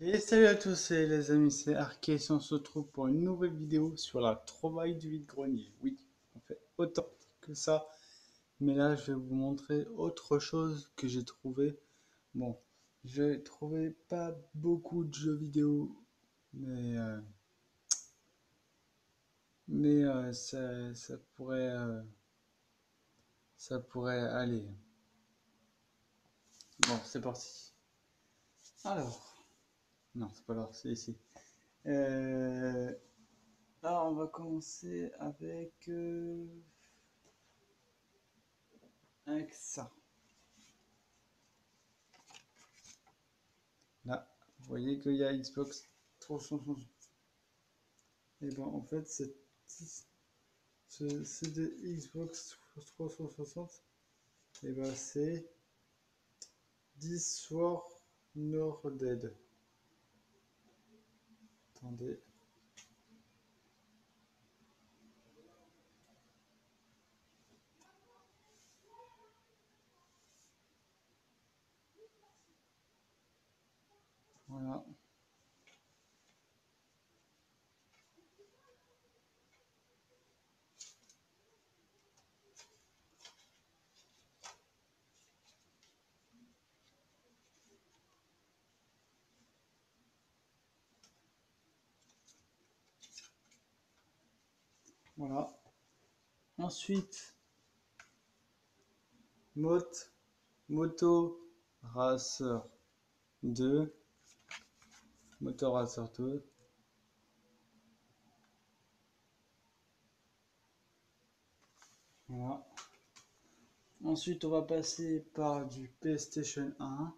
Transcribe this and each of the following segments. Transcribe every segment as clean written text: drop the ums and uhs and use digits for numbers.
Et salut à tous les amis, c'est Arcade, on se retrouve pour une nouvelle vidéo sur la trouvaille du vide-grenier. Oui, on fait autant que ça, mais là je vais vous montrer autre chose que j'ai trouvé. Bon, j'ai trouvé pas beaucoup de jeux vidéo, mais, ça pourrait aller. Bon, c'est parti. Alors, non, c'est pas là, c'est ici. Euh, Là, on va commencer avec ça. Là, vous voyez qu'il y a Xbox 360. Et ben en fait, c'est de Xbox 360. Et ben c'est Dishonored. Attendez. Voilà. Voilà. Ensuite, Moto Racer 2. Moto Racer 2. Voilà. Ensuite, on va passer par du PlayStation 1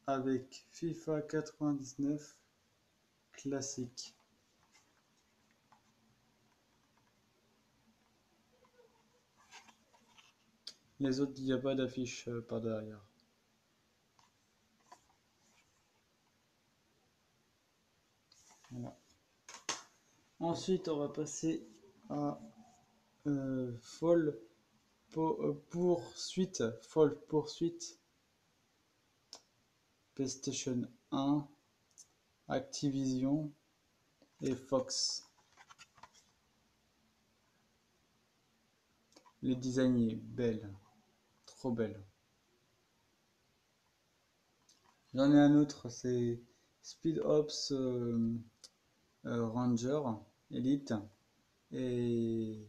avec FIFA 99 classique. Les autres, il n'y a pas d'affiche par derrière. Voilà. Ensuite, on va passer à Fall Poursuite. Fall Poursuite. PlayStation 1, Activision et Fox. Le design est belle, trop belle. J'en ai un autre, c'est Speed Ops Ranger Elite. Et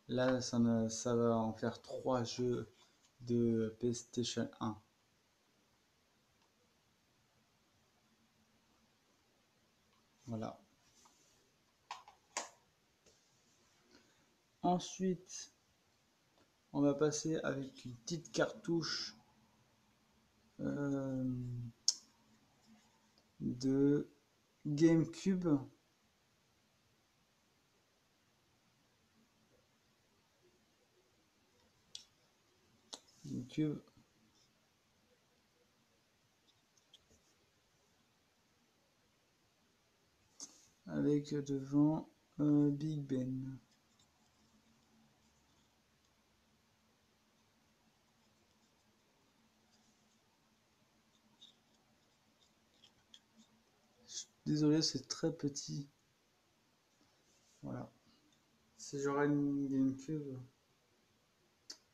là, ça va en faire 3 jeux de PlayStation 1. Voilà. Ensuite, on va passer avec une petite cartouche de GameCube. GameCube. Avec devant Big Ben. Désolé, c'est très petit. Voilà. Si j'aurais une GameCube,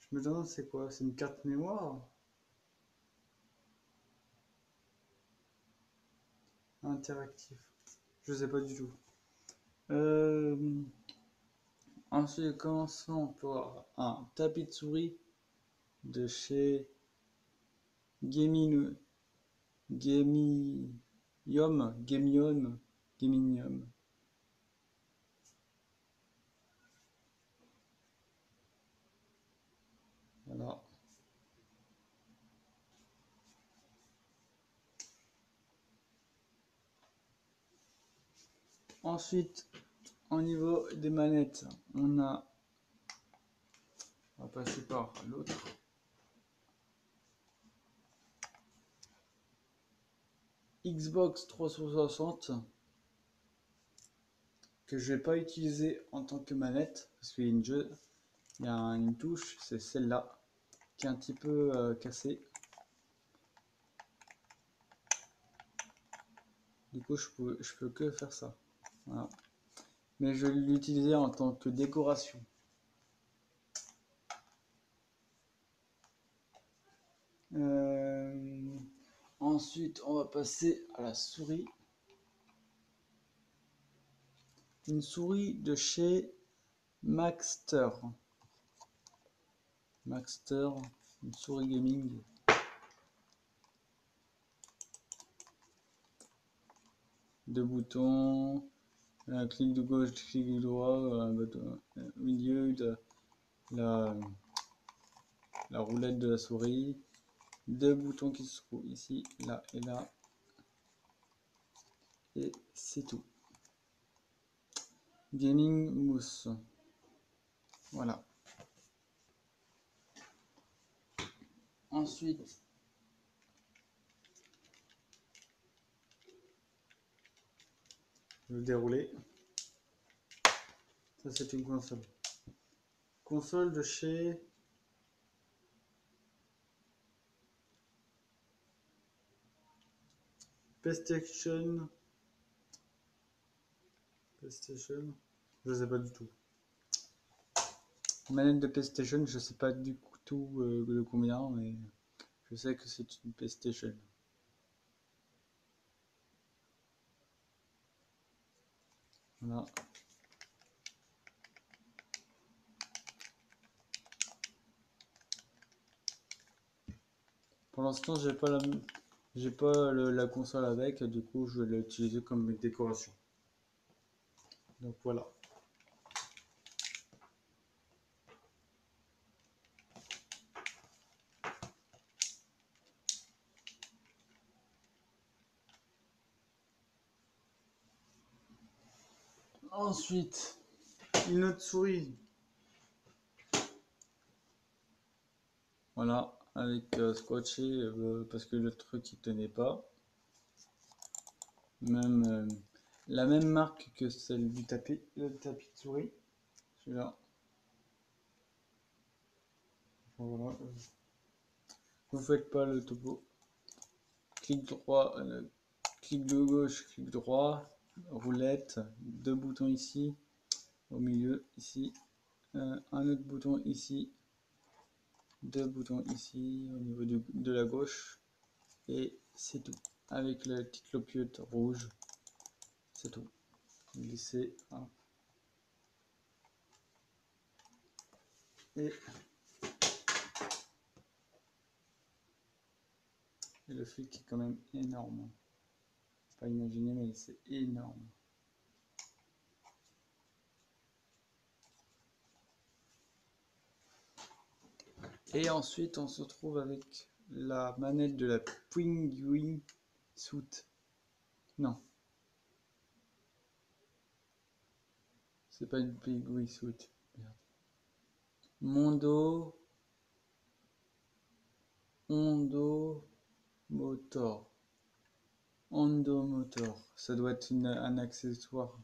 je me demande c'est quoi? C'est une carte mémoire interactive. Je sais pas du tout. Ensuite, commençons par un tapis de souris de chez Gaming, Gaminium. Voilà. Ensuite, au niveau des manettes, on va passer par l'autre. Xbox 360 que je vais pas utiliser en tant que manette parce qu'il y a une touche, c'est celle-là qui est un petit peu cassée. Du coup, je peux que faire ça. Voilà. Mais je vais l'utiliser en tant que décoration. Ensuite, on va passer à la souris. Une souris de chez Maxter. Maxter, une souris gaming. Deux boutons, un clic de gauche, clic de droit, un bouton au milieu de la roulette de la souris. Deux boutons qui se trouvent ici, là et là. Et c'est tout. Gaming mousse. Voilà. Ensuite, je vais dérouler. Ça, c'est une console. Console de chez PlayStation. PlayStation. Je sais pas du tout. Manette de PlayStation, je sais pas du tout de combien, mais je sais que c'est une PlayStation. Voilà. Pour l'instant, j'ai pas la console avec, du coup, je vais l'utiliser comme décoration. Donc voilà. Ensuite, une autre souris. Voilà, avec scotché parce que le truc il tenait pas. Même la même marque que celle du tapis, le tapis de souris. Celui-là. Voilà. Vous faites pas le topo. Clic droit, clic de gauche, clic droit, roulette, deux boutons ici, au milieu ici, un autre bouton ici, deux boutons ici au niveau de la gauche, et c'est tout. Avec la petite clopiote rouge, c'est tout. Glisser, hop. Et le fil qui est quand même énorme. Pas imaginer, mais c'est énorme. Et ensuite, on se retrouve avec la manette de la Penguin Suit. Non. C'est pas une Penguin Suit. Merde. Mondo Motor. Hondo Motor. Ça doit être un accessoire.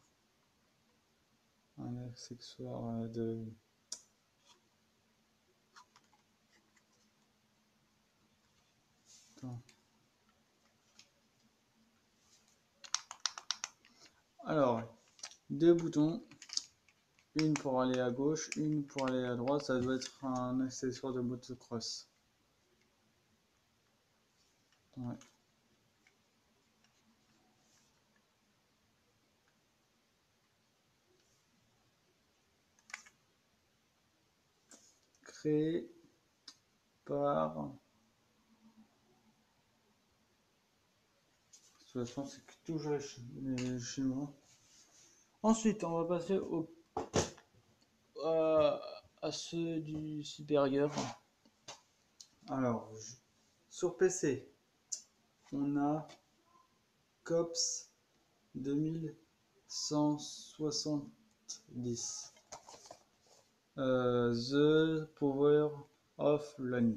Un accessoire de... Attends. Alors, deux boutons. Une pour aller à gauche, une pour aller à droite. Ça doit être un accessoire de motocross. Ouais. Créé par... De toute façon, c'est toujours les chinois. Ensuite, on va passer à ceux du supérieur. Alors, sur PC, on a COPS 2170. The Power of Land.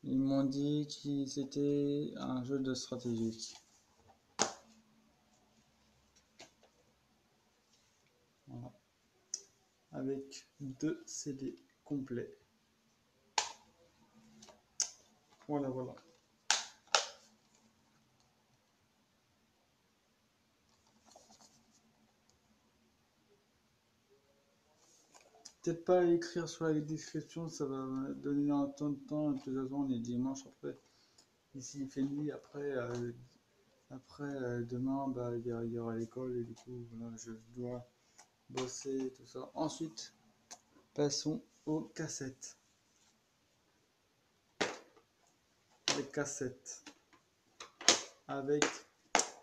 Ils m'ont dit que c'était un jeu de stratégie. Voilà. Avec 2 CD complets. Voilà, voilà. peut-être pas écrire sur la description, ça va me donner un temps de temps. De toute façon, on est dimanche après. Ici, il fait nuit. Après, demain, bah, il y aura l'école et du coup, voilà, je dois bosser et tout ça. Ensuite, passons aux cassettes. Les cassettes avec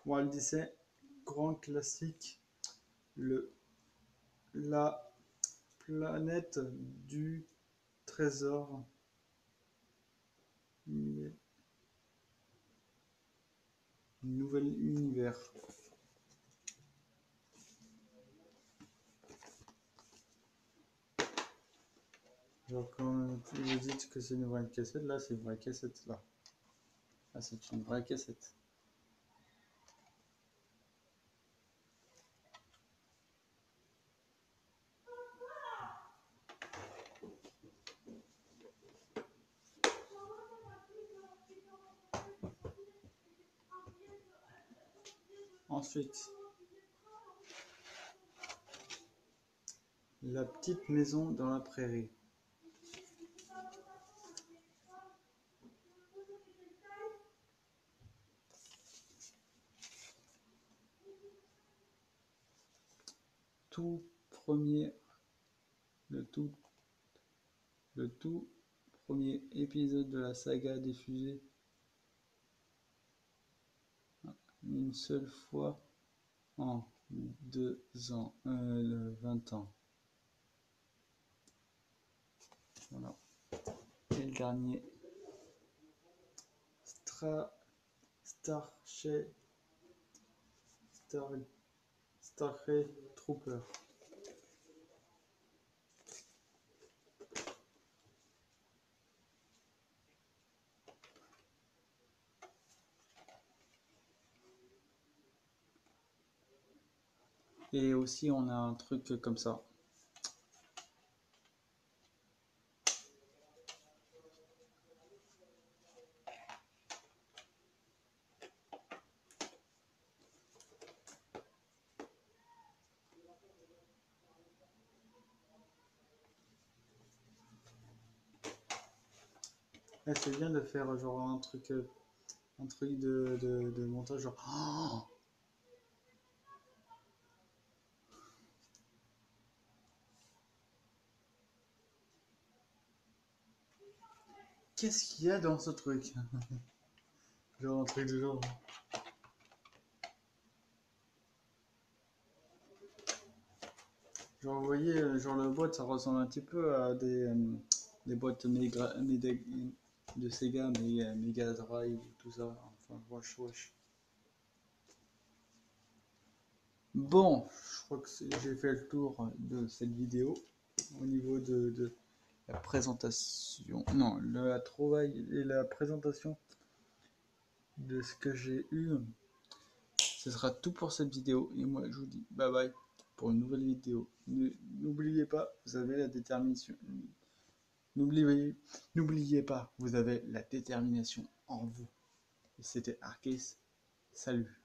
Walt Disney, grand classique, la planète du trésor. Nouvel univers. Genre quand vous dites que c'est une vraie cassette, là c'est une vraie cassette là. Là c'est une vraie cassette. Ensuite, la petite maison dans la prairie. Tout premier, le tout premier épisode de la saga diffusé une seule fois en 2 ans, 20 ans. Voilà. Et le dernier, Starship Trooper. Et aussi on a un truc comme ça. Et c'est bien de faire genre un truc de montage genre. Oh, qu'est-ce qu'il y a dans ce truc? Genre un truc de genre. Genre vous voyez, genre la boîte ça ressemble un petit peu à des boîtes de Sega, mais Mega Drive, tout ça. Enfin, wesh. Bon, je crois que j'ai fait le tour de cette vidéo au niveau de la présentation. Non, la trouvaille et la présentation de ce que j'ai eu. Ce sera tout pour cette vidéo et moi je vous dis bye bye pour une nouvelle vidéo. N'oubliez pas, vous avez la détermination. N'oubliez pas, vous avez la détermination en vous. Et c'était Arcais. Salut.